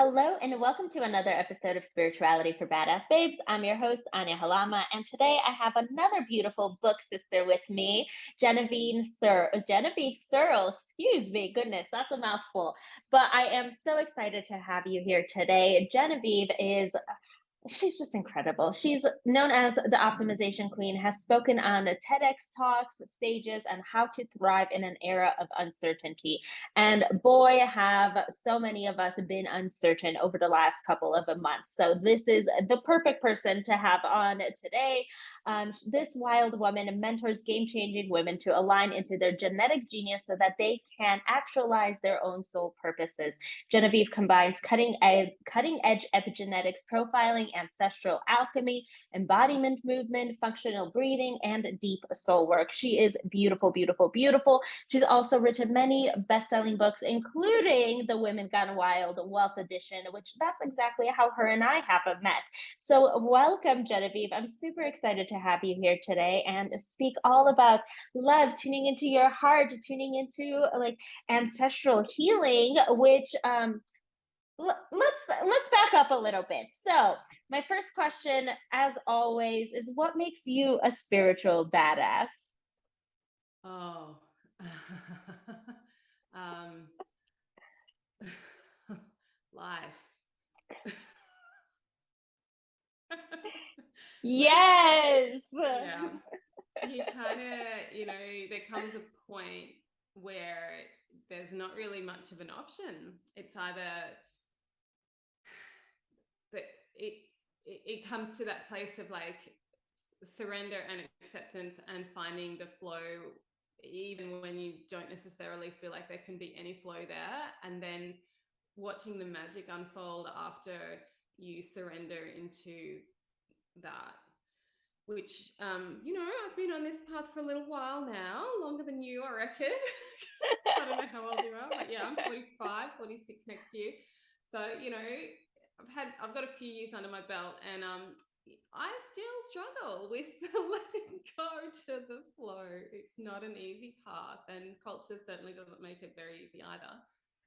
Hello and welcome to another episode of Spirituality for Badass Babes. I'm your host, Ania Halama, and today I have another beautiful book sister with me, Genevieve Searle. Excuse me, goodness, that's a mouthful. But I am so excited to have you here today. Genevieve is She's just incredible. She's known as the Optimization Queen, has spoken on the TEDx talks, stages, and how to thrive in an era of uncertainty. And boy, have so many of us been uncertain over the last couple of months. So this is the perfect person to have on today. This wild woman mentors game-changing women to align into their genetic genius so that they can actualize their own soul purposes. Genevieve combines cutting edge epigenetics profiling, ancestral alchemy, embodiment movement, functional breathing, and deep soul work. She is beautiful, beautiful, beautiful. She's also written many best-selling books, including the Women Gone Wild Wealth Edition, which that's exactly how her and I have met. So welcome, Genevieve. I'm super excited to have you here today and speak all about love, tuning into your heart, tuning into like ancestral healing, which let's back up a little bit. So my first question, as always, is what makes you a spiritual badass? Oh, um, life. Yes. Yeah, you kind of, there comes a point where there's not really much of an option. It's either that it comes to that place of like surrender and acceptance and finding the flow even when you don't necessarily feel like there can be any flow there, and then watching the magic unfold after you surrender into that, which I've been on this path for a little while now, longer than you, I reckon. I don't know how old you are, but yeah, I'm 45, 46 next year. So I've got a few years under my belt, and I still struggle with letting go to the flow. It's not an easy path, and culture certainly doesn't make it very easy either.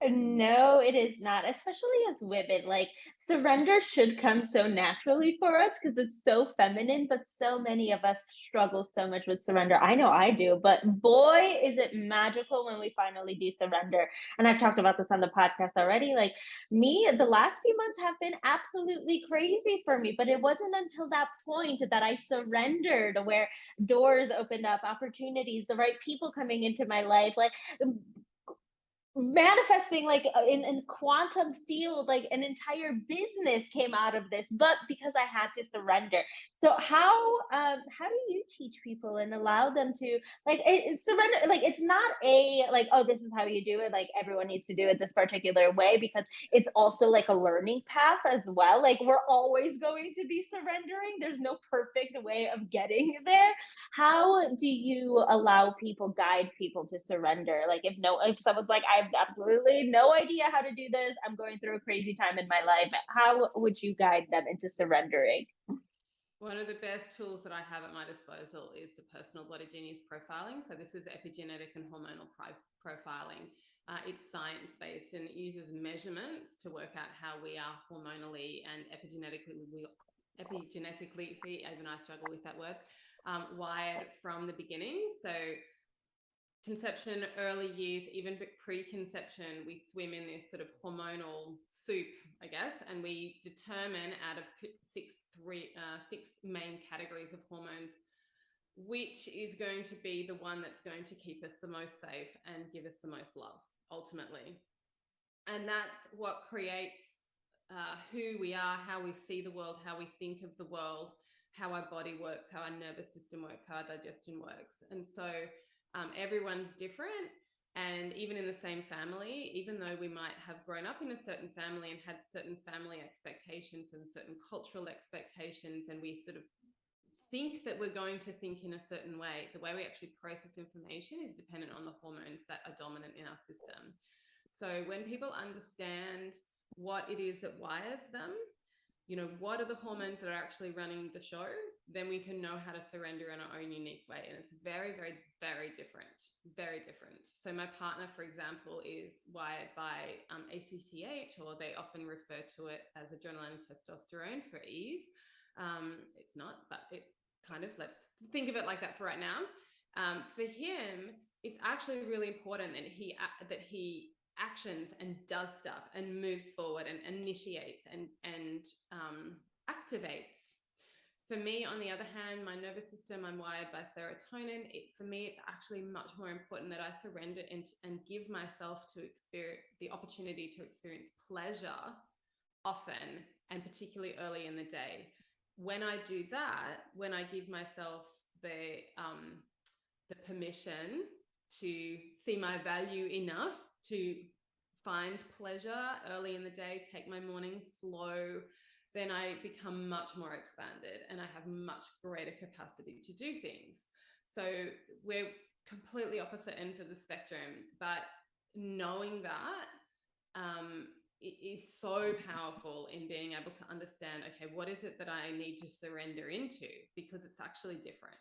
No, it is not, especially as women. Like, surrender should come so naturally for us because it's so feminine, but so many of us struggle so much with surrender. I know I do, but boy, is it magical when we finally do surrender. And I've talked about this on the podcast already. Like, me, the last few months have been absolutely crazy for me, but it wasn't until that point that I surrendered where doors opened up, opportunities, the right people coming into my life. Like, manifesting like in quantum field, like an entire business came out of this, but because I had to surrender. So how do you teach people and allow them to like surrender? Like, it's not a like, oh, this is how you do it, like everyone needs to do it this particular way, because it's also like a learning path as well. Like, we're always going to be surrendering, there's no perfect way of getting there. How do you allow people, guide people to surrender? Like, if someone's like, I have absolutely no idea how to do this, I'm going through a crazy time in my life, how would you guide them into surrendering? One of the best tools that I have at my disposal is the personal body genius profiling. So this is epigenetic and hormonal profiling. It's science-based and it uses measurements to work out how we are hormonally and epigenetically, see, even I struggle with that word, wired from the beginning. So conception, early years, even preconception, we swim in this sort of hormonal soup, I guess, and we determine out of six main categories of hormones which is going to be the one that's going to keep us the most safe and give us the most love, ultimately. And that's what creates who we are, how we see the world, how we think of the world, how our body works, how our nervous system works, how our digestion works. And so everyone's different. And even in the same family, even though we might have grown up in a certain family and had certain family expectations and certain cultural expectations, and we sort of think that we're going to think in a certain way, the way we actually process information is dependent on the hormones that are dominant in our system. So when people understand what it is that wires them, what are the hormones that are actually running the show, then we can know how to surrender in our own unique way. And it's very, very, very different, very different. So my partner, for example, is wired by ACTH, or they often refer to it as adrenaline testosterone for ease. It's not, but it kind of, let's think of it like that for right now. For him, it's actually really important that he actions and does stuff and moves forward and initiates and activates. For me, on the other hand, my nervous system, I'm wired by serotonin. For me, it's actually much more important that I surrender and give myself to experience the opportunity to experience pleasure often, and particularly early in the day. When I do that, when I give myself the permission to see my value enough to find pleasure early in the day, take my morning slow, then I become much more expanded and I have much greater capacity to do things. So we're completely opposite ends of the spectrum, but knowing that it is so powerful in being able to understand, okay, what is it that I need to surrender into? Because it's actually different.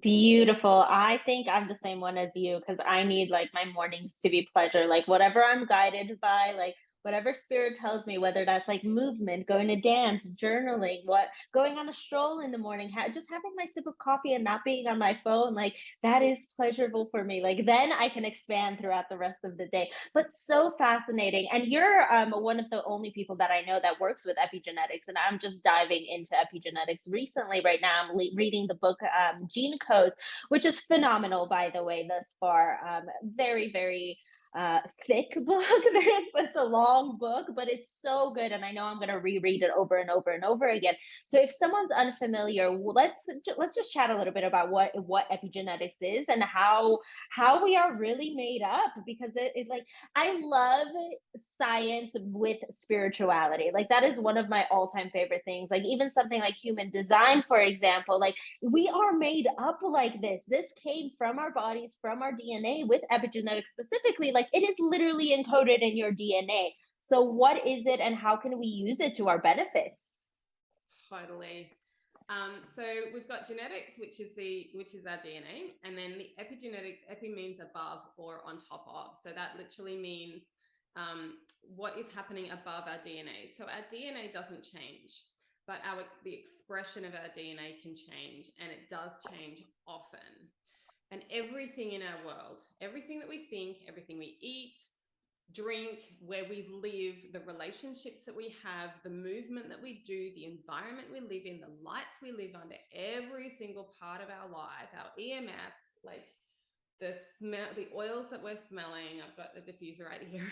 Beautiful. I think I'm the same one as you, because I need like my mornings to be pleasure. Like whatever I'm guided by, like whatever spirit tells me, whether that's like movement, going to dance, journaling, what going on a stroll in the morning, just having my sip of coffee and not being on my phone, like that is pleasurable for me. Like then I can expand throughout the rest of the day. But so fascinating. And you're one of the only people that I know that works with epigenetics, and I'm just diving into epigenetics recently. Right now, I'm reading the book Gene Codes, which is phenomenal, by the way, thus far. Very, very thick book. It's a long book, but it's so good, and I know I'm going to reread it over and over and over again. So if someone's unfamiliar, let's just chat a little bit about what epigenetics is and how we are really made up, because it like I love science with spirituality. Like that is one of my all-time favorite things. Like even something like human design, for example, like we are made up like this. This came from our bodies, from our DNA, with epigenetics specifically. Like it is literally encoded in your DNA. So what is it and how can we use it to our benefits? Totally. So we've got genetics, which is our DNA, and then the epigenetics. Epi means above or on top of. So that literally means what is happening above our DNA. So our DNA doesn't change, but the expression of our DNA can change, and it does change often. And everything in our world, everything that we think, everything we eat, drink, where we live, the relationships that we have, the movement that we do, the environment we live in, the lights we live under, every single part of our life, our EMFs, like the smell, the oils that we're smelling, I've got the diffuser right here,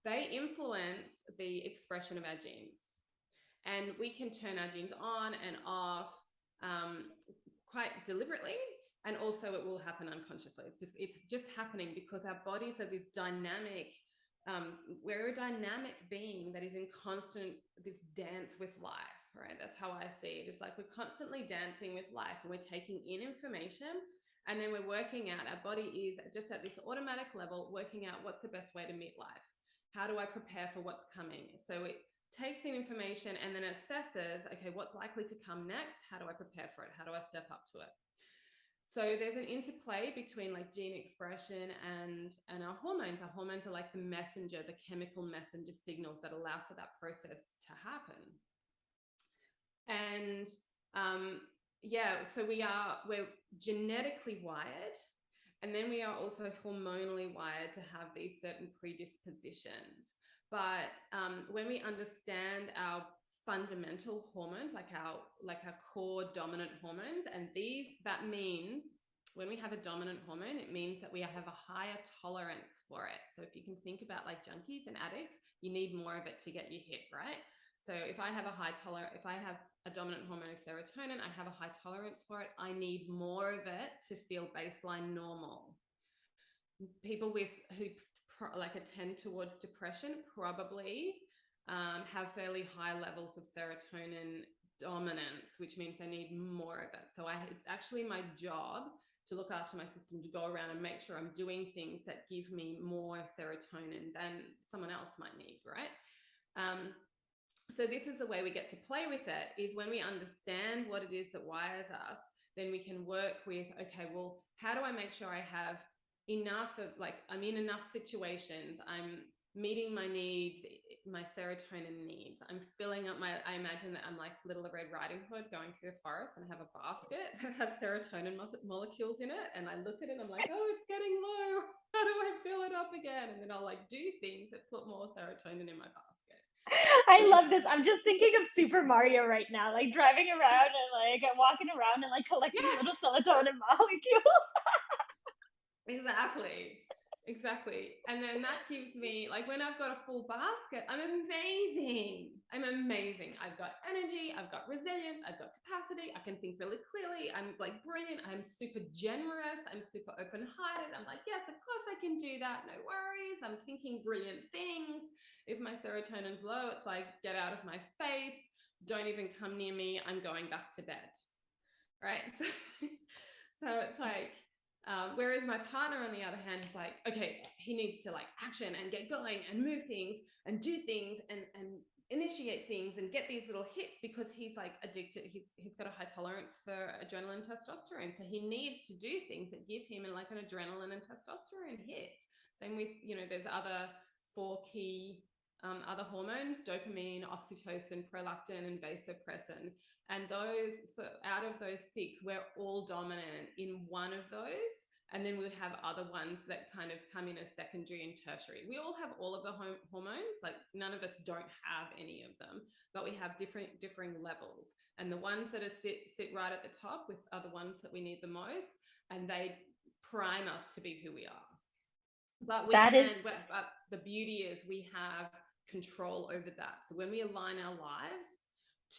they influence the expression of our genes. And we can turn our genes on and off quite deliberately. And also it will happen unconsciously. It's just happening because our bodies are this dynamic, we're a dynamic being that is in constant, this dance with life, right? That's how I see it. It's like we're constantly dancing with life and we're taking in information, and then we're working out, our body is just at this automatic level, working out what's the best way to meet life. How do I prepare for what's coming? So it takes in information and then assesses, okay, what's likely to come next? How do I prepare for it? How do I step up to it? So there's an interplay between like gene expression and our hormones. Our hormones are like the messenger, the chemical messenger signals that allow for that process to happen. And so we're genetically wired, and then we are also hormonally wired to have these certain predispositions. But when we understand our fundamental hormones, like our core dominant hormones, and that means when we have a dominant hormone, it means that we have a higher tolerance for it. So if you can think about like junkies and addicts, you need more of it to get you hit, right? So if I have a dominant hormone of serotonin, I have a high tolerance for it. I need more of it to feel baseline normal. People who like tend towards depression probably have fairly high levels of serotonin dominance, which means they need more of it. So it's actually my job to look after my system, to go around and make sure I'm doing things that give me more serotonin than someone else might need, right? So this is the way we get to play with it, is when we understand what it is that wires us, then we can work with, okay, well, how do I make sure I have enough of, like, I'm in enough situations, I'm meeting my needs, my serotonin needs, I'm filling up I imagine that I'm like Little Red Riding Hood going through the forest and I have a basket that has serotonin molecules in it, and I look at it and I'm like, oh, it's getting low. How do I fill it up again? And then I'll like do things that put more serotonin in my basket. I love this. I'm just thinking of Super Mario right now, like driving around and like walking around and like collecting Yes, little serotonin molecules. exactly. Exactly. And then that gives me, like, when I've got a full basket, I'm amazing. I'm amazing. I've got energy, I've got resilience, I've got capacity, I can think really clearly, I'm like brilliant, I'm super generous, I'm super open-hearted. I'm like, yes, of course I can do that. No worries. I'm thinking brilliant things. If my serotonin's low, it's like, get out of my face. Don't even come near me. I'm going back to bed. Right? So it's like, whereas my partner, on the other hand, is like, okay, he needs to like action and get going and move things and do things and initiate things and get these little hits, because he's like addicted. He's got a high tolerance for adrenaline and testosterone. So he needs to do things that give him like an adrenaline and testosterone hit. Same with, there's other 4 key other hormones: dopamine, oxytocin, prolactin, and vasopressin. And those, so out of those 6, we're all dominant in one of those. And then we'll have other ones that kind of come in as secondary and tertiary. We all have all of the hormones, like none of us don't have any of them, but we have differing levels. And the ones that are sit right at the top are the ones that we need the most, and they prime us to be who we are. But but the beauty is we have control over that. So when we align our lives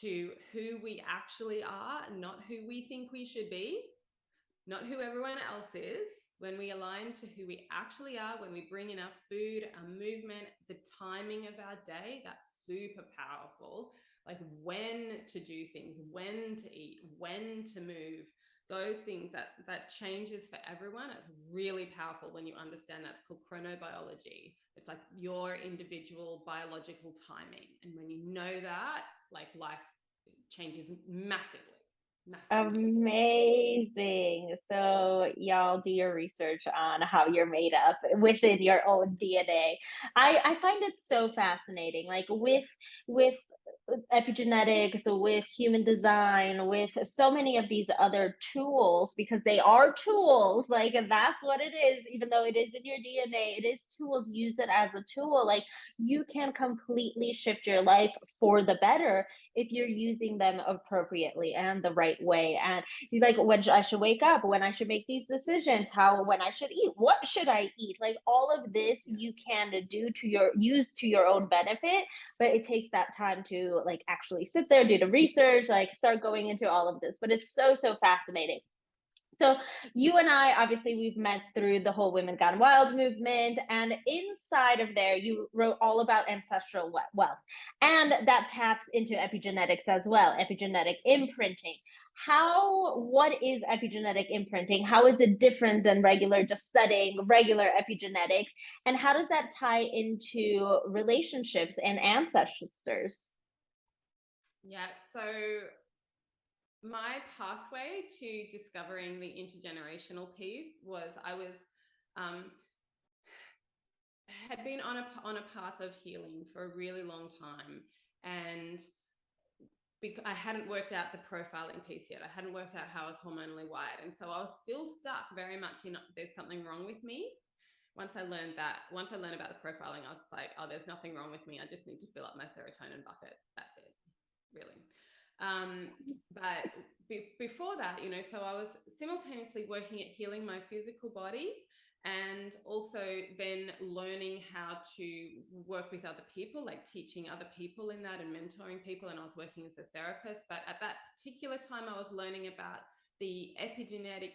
to who we actually are, not who we think we should be, not who everyone else is, when we align to who we actually are, when we bring in our food, our movement, the timing of our day, that's super powerful. Like when to do things, when to eat, when to move, those things that changes for everyone. It's really powerful when you understand. That's called chronobiology. It's like your individual biological timing. And when you know that, like life changes massively. Amazing. So y'all do your research on how you're made up within your own DNA. I find it so fascinating. Like with epigenetics, with human design, with so many of these other tools, because they are tools, like that's what it is. Even though it is in your DNA, it is tools. Use it as a tool. Like you can completely shift your life for the better if you're using them appropriately and the right way. And he's like, when I should wake up, when I should make these decisions, when I should eat, what should I eat, like all of this you can use to your own benefit. But it takes that time to like actually sit there, do the research, like start going into all of this. But it's so fascinating. So you and I, obviously, we've met through the whole Women Gone Wild movement, and inside of there, you wrote all about ancestral wealth, and that taps into epigenetics as well, epigenetic imprinting. What is epigenetic imprinting? How is it different than just studying regular epigenetics, and how does that tie into relationships and ancestors? Yeah. So my pathway to discovering the intergenerational piece was had been on a path of healing for a really long time, and I hadn't worked out the profiling piece yet. I hadn't worked out how I was hormonally wired, and so I was still stuck very much in there's something wrong with me. Once I learned about the profiling, I was like, oh, there's nothing wrong with me. I just need to fill up my serotonin bucket. That's it, really. But before that, so I was simultaneously working at healing my physical body and also then learning how to work with other people, like teaching other people in that and mentoring people. And I was working as a therapist. But at that particular time, I was learning about the epigenetic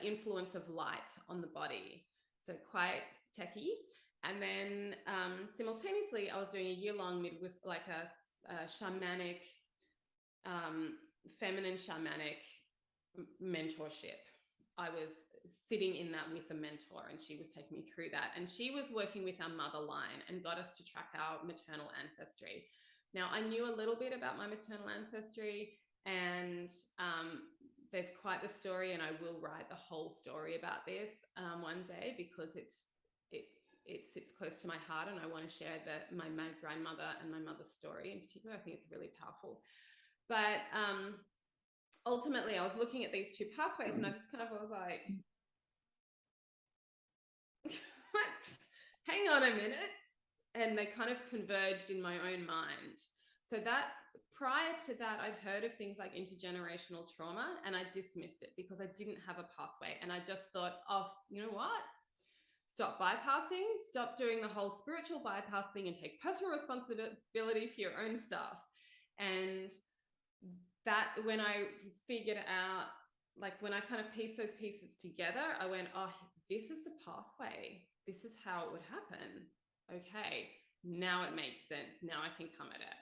influence of light on the body. So quite techie. And then simultaneously, I was doing a year-long midwife, like a shamanic, feminine shamanic mentorship. I was sitting in that with a mentor, and she was taking me through that. And she was working with our mother line and got us to track our maternal ancestry. Now, I knew a little bit about my maternal ancestry, and there's quite the story, and I will write the whole story about this one day, because it sits close to my heart, and I want to share my grandmother and my mother's story in particular. I think it's really powerful. But ultimately, I was looking at these two pathways, and I just kind of was like, what? Hang on a minute. And they kind of converged in my own mind. So that's, prior to that, I'd heard of things like intergenerational trauma, and I dismissed it because I didn't have a pathway. And I just thought, oh, you know what? Stop bypassing, stop doing the whole spiritual bypass thing, and take personal responsibility for your own stuff. And that, when I figured out, like when I kind of pieced those pieces together, I went, oh, this is the pathway. This is how it would happen. Okay, now it makes sense. Now I can come at it.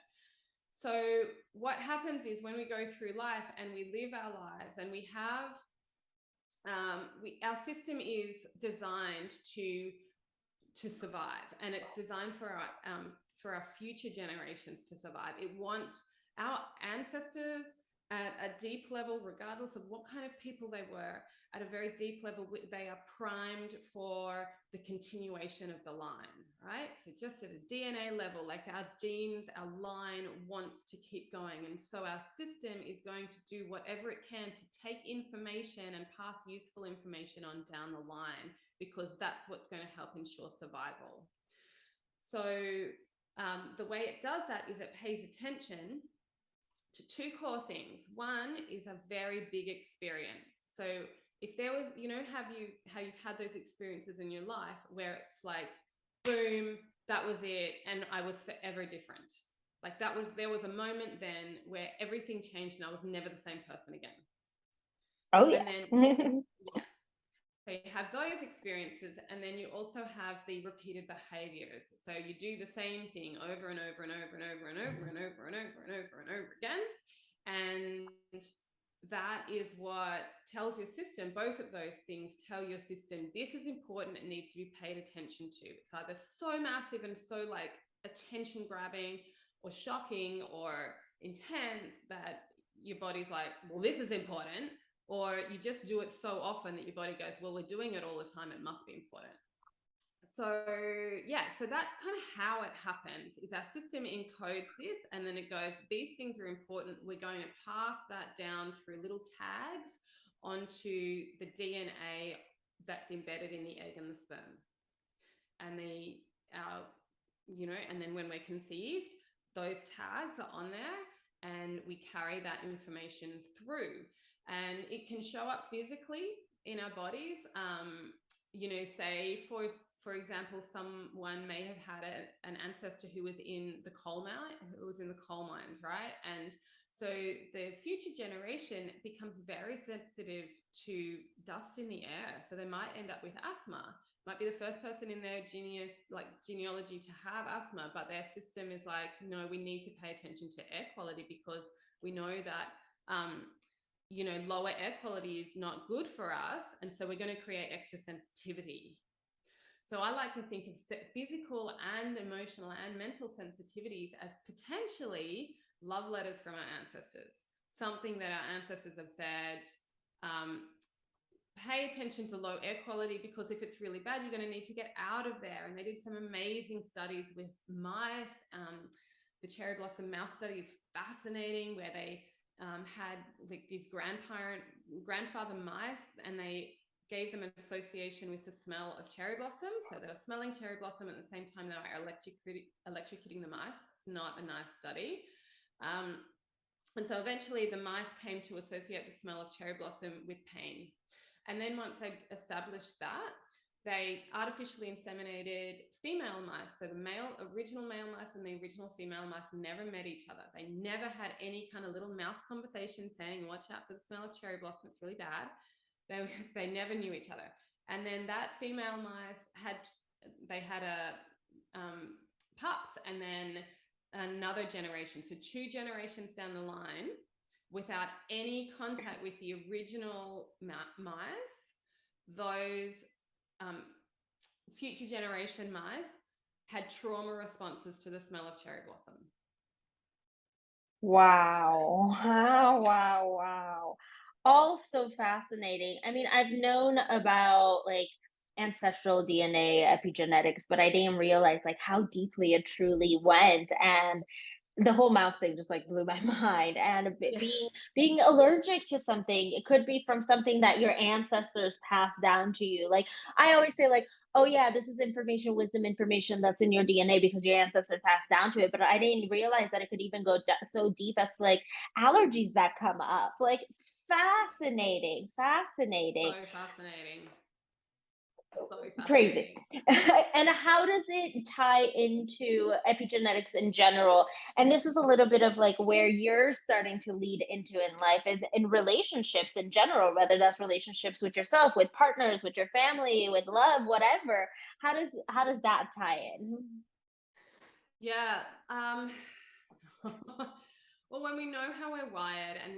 So what happens is, when we go through life and we live our lives, and we have, our system is designed to survive, and it's designed for our future generations to survive. It wants our ancestors at a deep level, regardless of what kind of people they were, at a very deep level, they are primed for the continuation of the line, right? So just at a DNA level, like our genes, our line wants to keep going. And so our system is going to do whatever it can to take information and pass useful information on down the line, because that's what's going to help ensure survival. So the way it does that is it pays attention to two core things. One is a very big experience. So if there was, you know, how you've had those experiences in your life where it's like, boom, that was it, and I was forever different. Like there was a moment then where everything changed and I was never the same person again. Oh yeah. And then yeah. So you have those experiences, and then you also have the repeated behaviors. So you do the same thing over and over and over and over and over and over and over and over and over again. And that is what tells your system, both of those things tell your system, this is important, it needs to be paid attention to. It's either so massive and so like attention grabbing or shocking or intense that your body's like, well, this is important. Or you just do it so often that your body goes, well, we're doing it all the time, it must be important. So yeah, so that's kind of how it happens, is our system encodes this, and then it goes, these things are important, we're going to pass that down through little tags onto the DNA that's embedded in the egg and the sperm. And and then when we're conceived, those tags are on there, and we carry that information through. And it can show up physically in our bodies. Say for example, someone may have had an ancestor who was in the coal mines, right? And so the future generation becomes very sensitive to dust in the air. So they might end up with asthma. Might be the first person in their genealogy to have asthma, but their system is like, no, we need to pay attention to air quality, because we know that lower air quality is not good for us. And so we're going to create extra sensitivity. So I like to think of physical and emotional and mental sensitivities as potentially love letters from our ancestors. Something that our ancestors have said, pay attention to low air quality, because if it's really bad, you're going to need to get out of there. And they did some amazing studies with mice. The cherry blossom mouse study is fascinating, where they had like these grandfather mice, and they gave them an association with the smell of cherry blossom. So they were smelling cherry blossom at the same time they were electrocuting the mice. It's not a nice study. And so eventually the mice came to associate the smell of cherry blossom with pain. And then once they established that, they artificially inseminated female mice. So the original male mice and the original female mice never met each other. They never had any kind of little mouse conversation saying, watch out for the smell of cherry blossom, it's really bad. They never knew each other. And then that female mice had pups, and then another generation. So 2 generations down the line, without any contact with the original mice, those future generation mice had trauma responses to the smell of cherry blossom. Wow. Wow. All so fascinating. I mean, I've known about like ancestral DNA epigenetics, but I didn't realize like how deeply it truly went. And the whole mouse thing just like blew my mind. And Yeah. being allergic to something, it could be from something that your ancestors passed down to you. Like I always say, like, oh yeah, this is information, wisdom information that's in your DNA because your ancestors passed down to it. But I didn't realize that it could even go so deep as like allergies that come up. Like fascinating. So fascinating. So Crazy. fascinating. And how does it tie into epigenetics in general? And this is a little bit of like where you're starting to lead into in life, is in relationships in general, whether that's relationships with yourself, with partners, with your family, with love, whatever. How does that tie in? Yeah. Well, when we know how we're wired and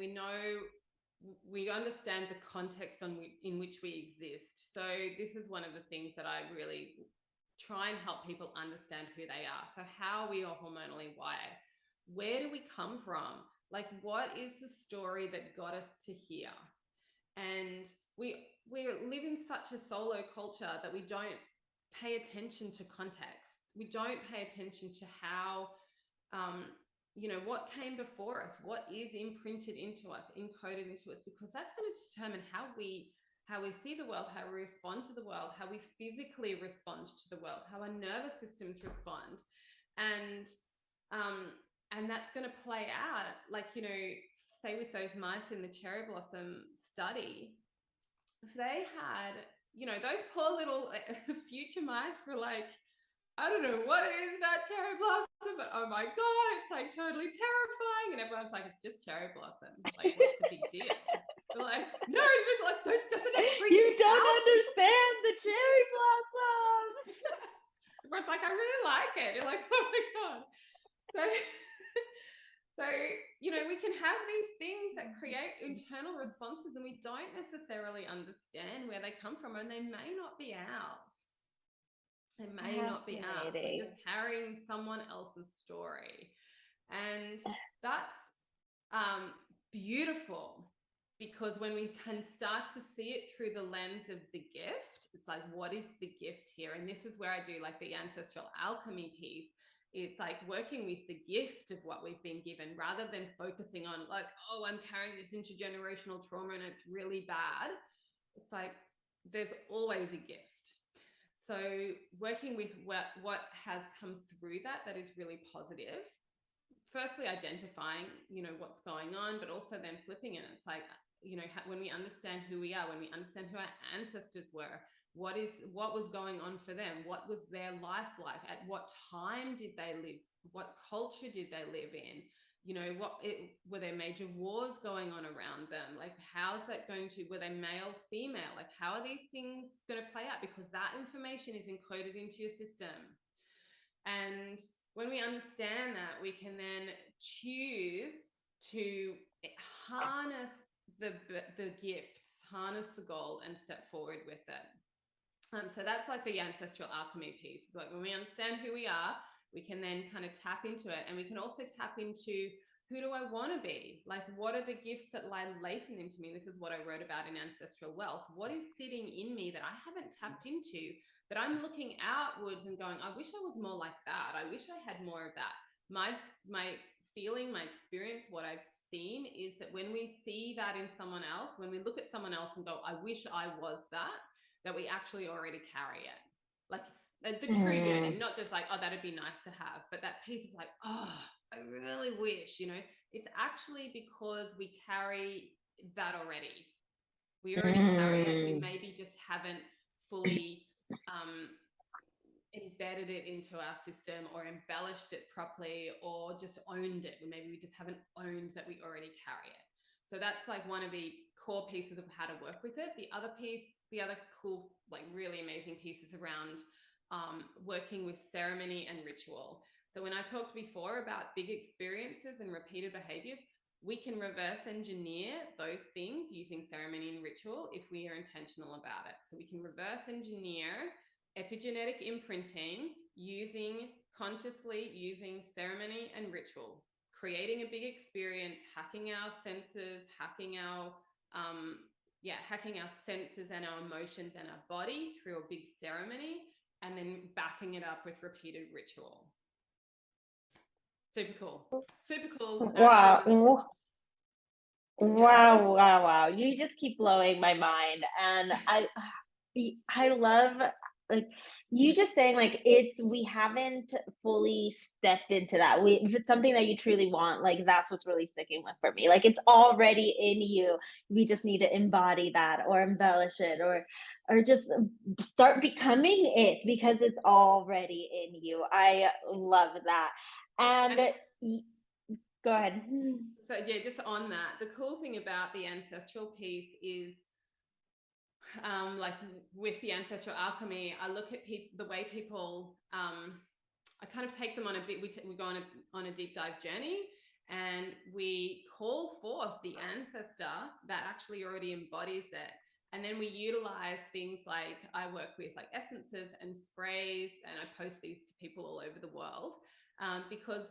we understand the context in which we exist. So this is one of the things that I really try and help people understand who they are. So how we are hormonally wired. Where do we come from? Like, what is the story that got us to here? And we live in such a solo culture that we don't pay attention to context. We don't pay attention to how what came before us, what is imprinted into us, encoded into us, because that's going to determine how we see the world, how we respond to the world, how we physically respond to the world, how our nervous systems respond. And that's going to play out, like, say with those mice in the cherry blossom study, if they had, those poor little future mice were like, I don't know what it is about cherry blossom, but oh my God, it's like totally terrifying. And everyone's like, it's just cherry blossom. Like, what's the big deal? They're like, no, like, doesn't it freak You you don't out? understand the cherry blossoms. Everyone's like, I really like it. You're like, oh my God. So, we can have these things that create internal responses and we don't necessarily understand where they come from, and they may not be ours. They may not be ours. They're just carrying someone else's story. And that's beautiful, because when we can start to see it through the lens of the gift, it's like, what is the gift here? And this is where I do like the ancestral alchemy piece. It's like working with the gift of what we've been given, rather than focusing on like, oh, I'm carrying this intergenerational trauma and it's really bad. It's like, there's always a gift. So working with what has come through that is really positive. Firstly, identifying, what's going on, but also then flipping it. It's like, when we understand who we are, when we understand who our ancestors were, what was going on for them, what was their life like, at what time did they live, what culture did they live in, were there major wars going on around them? Like, how's that going to, were they male, female? Like, how are these things going to play out? Because that information is encoded into your system. And when we understand that, we can then choose to harness the gifts, harness the gold, and step forward with it. So that's like the ancestral alchemy piece. Like, when we understand who we are, we can then kind of tap into it. And we can also tap into, who do I want to be? Like, what are the gifts that lie latent into me? This is what I wrote about in Ancestral Wealth. What is sitting in me that I haven't tapped into, that I'm looking outwards and going, I wish I was more like that. I wish I had more of that. My feeling, my experience, what I've seen is that when we see that in someone else, when we look at someone else and go, I wish I was that we actually already carry it. Like, the true yearning, not just like, oh, that'd be nice to have, but that piece of like, oh, I really wish, it's actually because we carry that already. We already carry it. We maybe just haven't fully embedded it into our system, or embellished it properly, or just owned it. Maybe we just haven't owned that we already carry it. So that's like one of the core pieces of how to work with it. The other cool, like really amazing pieces around working with ceremony and ritual. So when I talked before about big experiences and repeated behaviors, we can reverse engineer those things using ceremony and ritual if we are intentional about it. So we can reverse engineer epigenetic imprinting consciously using ceremony and ritual, creating a big experience, hacking our senses, hacking our senses and our emotions and our body through a big ceremony, and then backing it up with repeated ritual. Super cool. Super cool. Wow. Yeah. Wow. You just keep blowing my mind. And I love, like, you just saying, like, we haven't fully stepped into that. If it's something that you truly want, like, that's what's really sticking with for me. Like, it's already in you. We just need to embody that or embellish it, or just start becoming it, because it's already in you. I love that. And go ahead. So yeah, just on that, the cool thing about the ancestral piece is, like with the Ancestral Alchemy, I look at the way people, I kind of take them on a bit, we go on a deep dive journey, and we call forth the ancestor that actually already embodies it. And then we utilize things like, I work with like essences and sprays, and I post these to people all over the world, because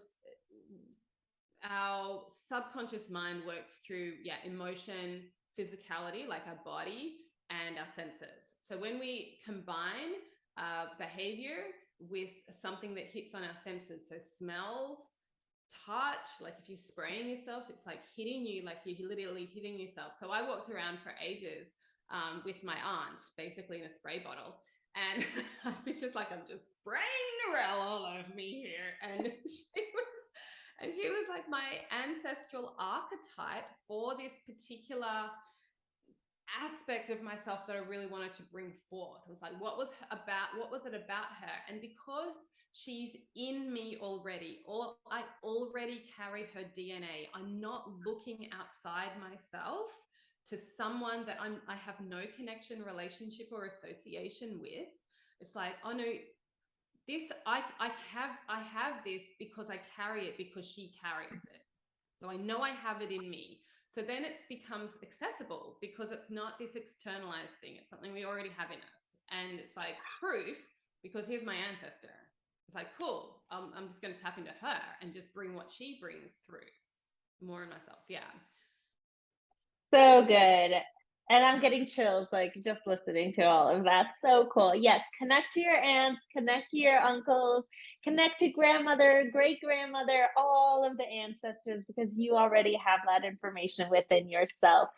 our subconscious mind works through emotion, physicality, like our body, and our senses. So when we combine behavior with something that hits on our senses, so smells, touch, like if you're spraying yourself, it's like hitting you, like you're literally hitting yourself. So I walked around for ages with my aunt, basically in a spray bottle, and I'd be just like, I'm just spraying Narelle all over me here. And she was like my ancestral archetype for this particular aspect of myself that I really wanted to bring forth. It was like, what was it about her? And because she's in me already, or I already carry her DNA, I'm not looking outside myself to someone that I have no connection, relationship, or association with. It's like, oh no, this I have this because I carry it, because she carries it. So I know I have it in me. So then it becomes accessible, because it's not this externalized thing. It's something we already have in us. And it's like proof, because here's my ancestor. It's like, cool, I'm just going to tap into her and just bring what she brings through more in myself. Yeah. So good. And I'm getting chills, like, just listening to all of that. So cool. Yes, connect to your aunts, connect to your uncles, connect to grandmother, great grandmother, all of the ancestors, because you already have that information within yourself.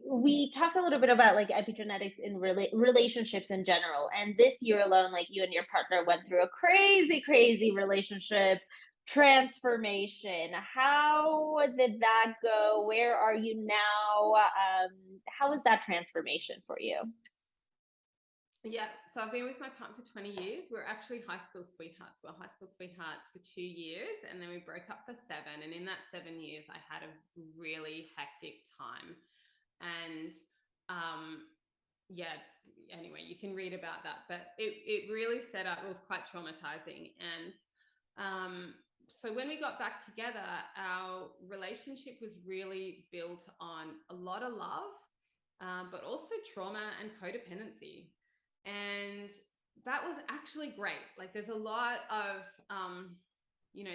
We talked a little bit about, like, epigenetics in relationships in general. And this year alone, like, you and your partner went through a crazy relationship transformation. How did that go? Where are you now? How was that transformation for you? Yeah, so I've been with my partner for 20 years. We're actually high school sweethearts. We were high school sweethearts for 2 years, and then we broke up for 7. And in that 7 years, I had a really hectic time. And yeah, anyway, you can read about that. But it really set up, it was quite traumatizing. And so when we got back together, our relationship was really built on a lot of love, but also trauma and codependency. And that was actually great. Like, there's a lot of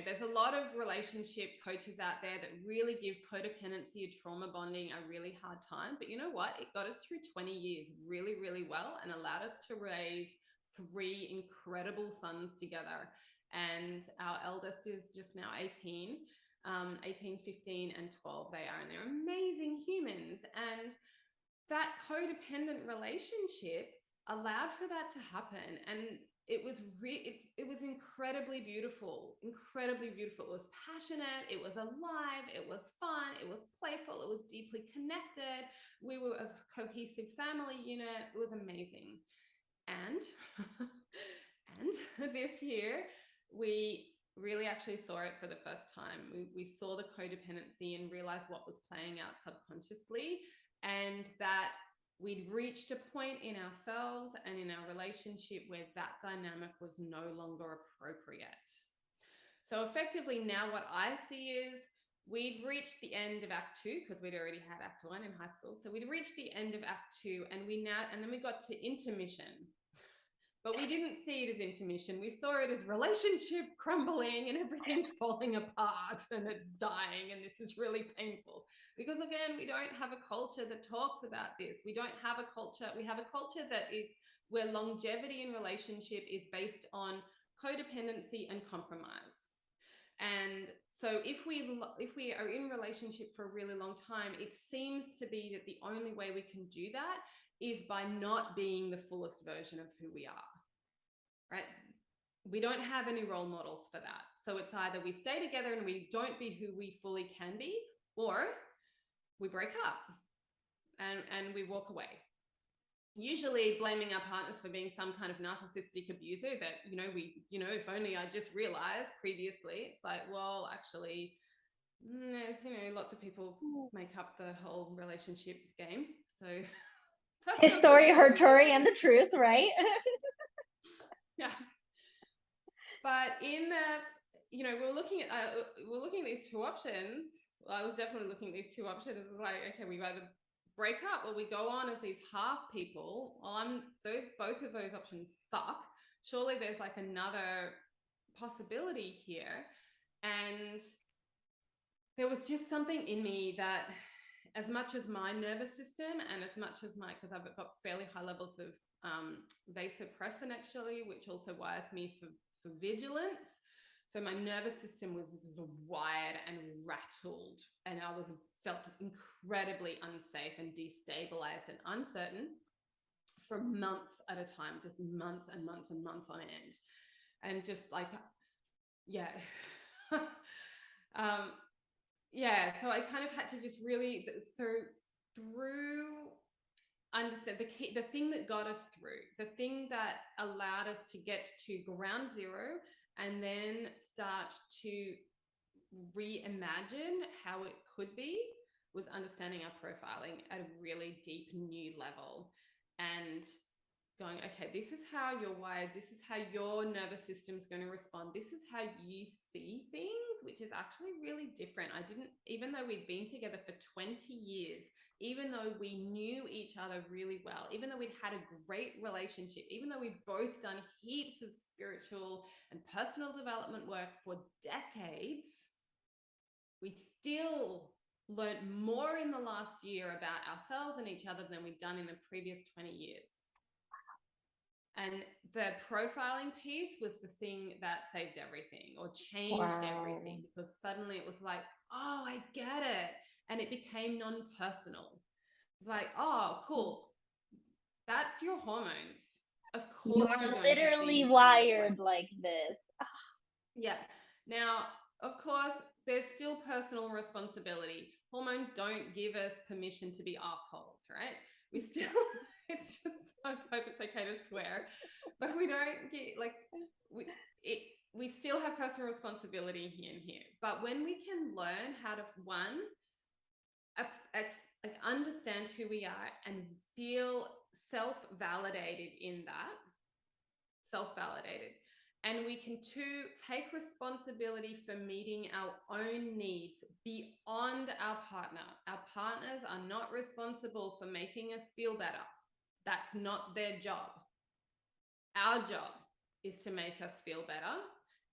there's a lot of relationship coaches out there that really give codependency or trauma bonding a really hard time. But you know what? It got us through 20 years really well, and allowed us to raise 3 incredible sons together. And our eldest is just now 18, 15, and 12 they are, and they're amazing humans. And that codependent relationship allowed for that to happen. And it was incredibly beautiful. It was passionate, it was alive, it was fun, it was playful, it was deeply connected. We were a cohesive family unit. It was amazing. And and this year we really actually saw it for the first time. We saw the codependency and realized what was playing out subconsciously, and that we'd reached a point in ourselves and in our relationship where that dynamic was no longer appropriate. So effectively now what I see is we'd reached the end of Act 2 because we'd already had Act 1 in high school. So we'd reached the end of Act 2 and then we got to intermission. But we didn't see it as intermission. We saw it as relationship crumbling and everything's falling apart and it's dying and this is really painful. Because again, we don't have a culture that talks about this. We don't have a culture. We have a culture that is where longevity in relationship is based on codependency and compromise. And so if we are in relationship for a really long time, it seems to be that the only way we can do that is by not being the fullest version of who we are, right? We don't have any role models for that. So it's either we stay together and we don't be who we fully can be, or we break up and we walk away. Usually blaming our partners for being some kind of narcissistic abuser that, if only I just realized previously. It's like, well, actually, there's, lots of people make up the whole relationship game. So his story, her story, and the truth, right? Yeah. But in we're looking at these two options. Well, I was definitely looking at these two options. It's like, okay, we either break up or we go on as these half people. Well, both of those options suck. Surely there's like another possibility here. And there was just something in me that, as much as my nervous system and as much as because I've got fairly high levels of vasopressin actually, which also wires me for vigilance. So my nervous system was wired and rattled, and I felt incredibly unsafe and destabilized and uncertain for months at a time, just months and months and months on end. And just like, yeah. So I kind of had to just really through understand the thing that got us through, the thing that allowed us to get to ground zero and then start to reimagine how it could be, was understanding our profiling at a really deep new level and going, okay, this is how you're wired, this is how your nervous system's going to respond, this is how you see things, which is actually really different. Even though we'd been together for 20 years, even though we knew each other really well, even though we'd had a great relationship, even though we'd both done heaps of spiritual and personal development work for decades, we still learned more in the last year about ourselves and each other than we'd done in the previous 20 years. And the profiling piece was the thing that saved everything or changed everything, because suddenly it was like, oh, I get it. And it became non-personal. It's like, oh, cool. That's your hormones. Of course you're literally wired like this. Yeah. Now, of course, there's still personal responsibility. Hormones don't give us permission to be assholes, right? We still, it's just, I hope it's okay to swear, but we don't get we still have personal responsibility here and here. But when we can learn how to understand who we are and feel self-validated in that, and we can take responsibility for meeting our own needs beyond our partner. Our partners are not responsible for making us feel better. That's not their job. Our job is to make us feel better.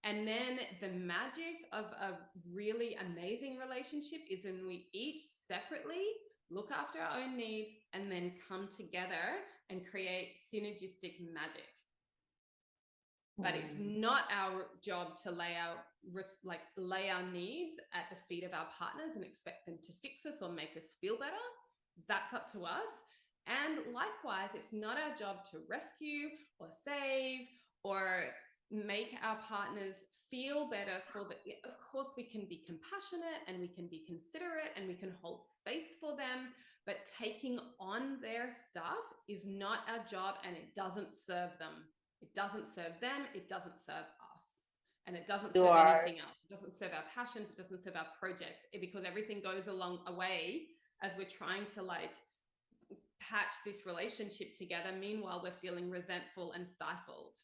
And then the magic of a really amazing relationship is when we each separately look after our own needs and then come together and create synergistic magic. But it's not our job to lay our needs at the feet of our partners and expect them to fix us or make us feel better. That's up to us. And likewise, it's not our job to rescue or save or make our partners feel better of course, we can be compassionate and we can be considerate and we can hold space for them, but taking on their stuff is not our job and it doesn't serve them. It doesn't serve them, it doesn't serve us. And it doesn't serve anything else. It doesn't serve our passions, it doesn't serve our projects, because everything goes along away as we're trying to patch this relationship together. Meanwhile, we're feeling resentful and stifled.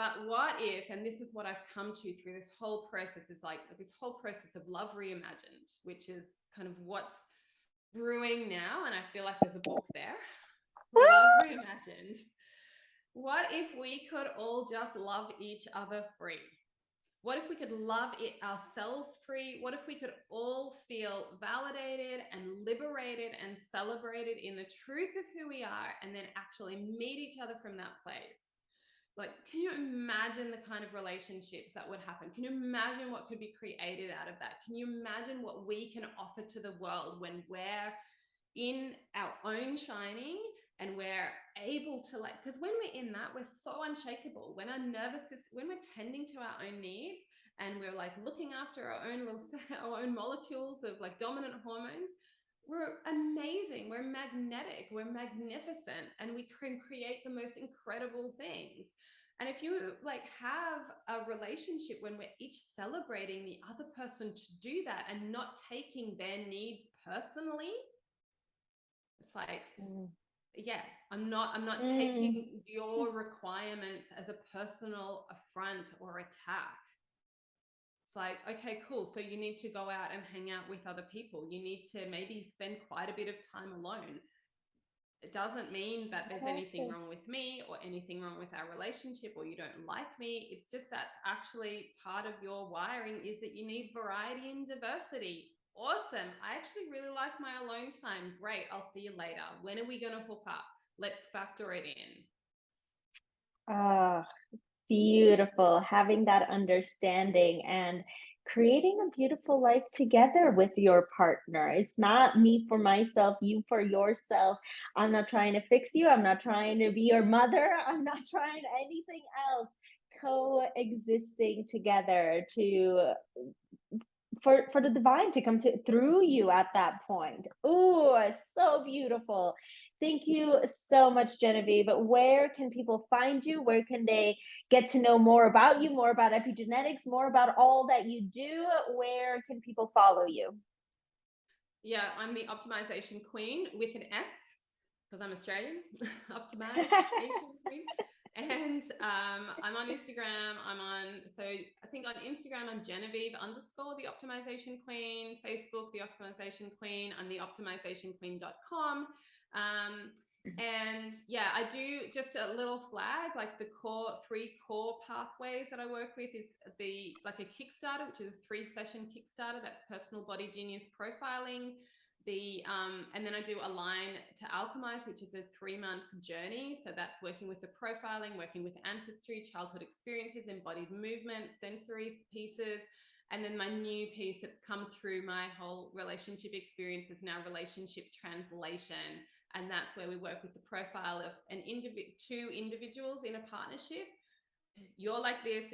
But what if, and this is what I've come to through this whole process, is like this whole process of love reimagined, which is kind of what's brewing now. And I feel like there's a book there. Love reimagined. What if we could all just love each other free? What if we could love ourselves free? What if we could all feel validated and liberated and celebrated in the truth of who we are, and then actually meet each other from that place? Like, can you imagine the kind of relationships that would happen? Can you imagine what could be created out of that? Can you imagine what we can offer to the world when we're in our own shining and we're able to, like, because when we're in that, we're so unshakable. When our nervous system, when we're tending to our own needs and we're like looking after our own little our own molecules of like dominant hormones, we're amazing, we're magnetic, we're magnificent, and we can create the most incredible things. And if you like have a relationship when we're each celebrating the other person to do that and not taking their needs personally, it's like, yeah, I'm not taking your requirements as a personal affront or attack. It's like, okay, cool. So you need to go out and hang out with other people. You need to maybe spend quite a bit of time alone. It doesn't mean that there's anything wrong with me or anything wrong with our relationship or you don't like me. It's just that's actually part of your wiring, is that you need variety and diversity. Awesome. I actually really like my alone time. Great. I'll see you later. When are we going to hook up? Let's factor it in. Ah, beautiful. Having that understanding and creating a beautiful life together with your partner. It's not me for myself, you for yourself. I'm not trying to fix you. I'm not trying to be your mother. I'm not trying anything else. Coexisting together to for the divine to come to through you at that point. Oh, so beautiful. Thank you so much, Genevieve. But where can people find you? Where can they get to know more about you, more about epigenetics, more about all that you do? Where can people follow you? Yeah, I'm the Optimisation Queen with an S because I'm Australian. Optimisation Queen. And I'm on Instagram. So I think on Instagram, I'm Genevieve _ the Optimisation Queen. Facebook, the Optimisation Queen. I'm the optimisationqueen.com. And yeah, I do just a little flag, like the three core pathways that I work with is like a Kickstarter, which is a 3-session Kickstarter. That's personal body genius profiling. And then I do Align to Alchemize, which is a 3-month journey. So that's working with the profiling, working with ancestry, childhood experiences, embodied movement, sensory pieces. And then my new piece that's come through my whole relationship experience is now relationship translation. And that's where we work with the profile of two individuals in a partnership. You're like this,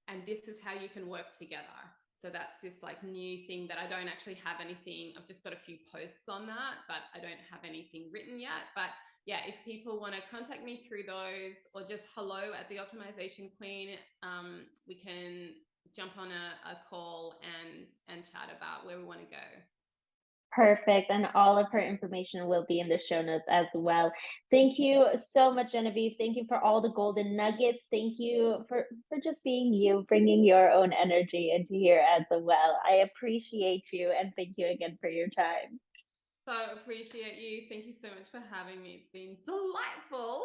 and this is how you can work together. So that's this like new thing that I don't actually have anything. I've just got a few posts on that, but I don't have anything written yet. But yeah, if people want to contact me through those or just hello at the Optimisation Queen, we can jump on a call and chat about where we want to go. Perfect. And all of her information will be in the show notes as well. Thank you so much, Genevieve. Thank you for all the golden nuggets. Thank you for just being you, bringing your own energy into here as well. I appreciate you. And thank you again for your time. So appreciate you. Thank you so much for having me. It's been delightful.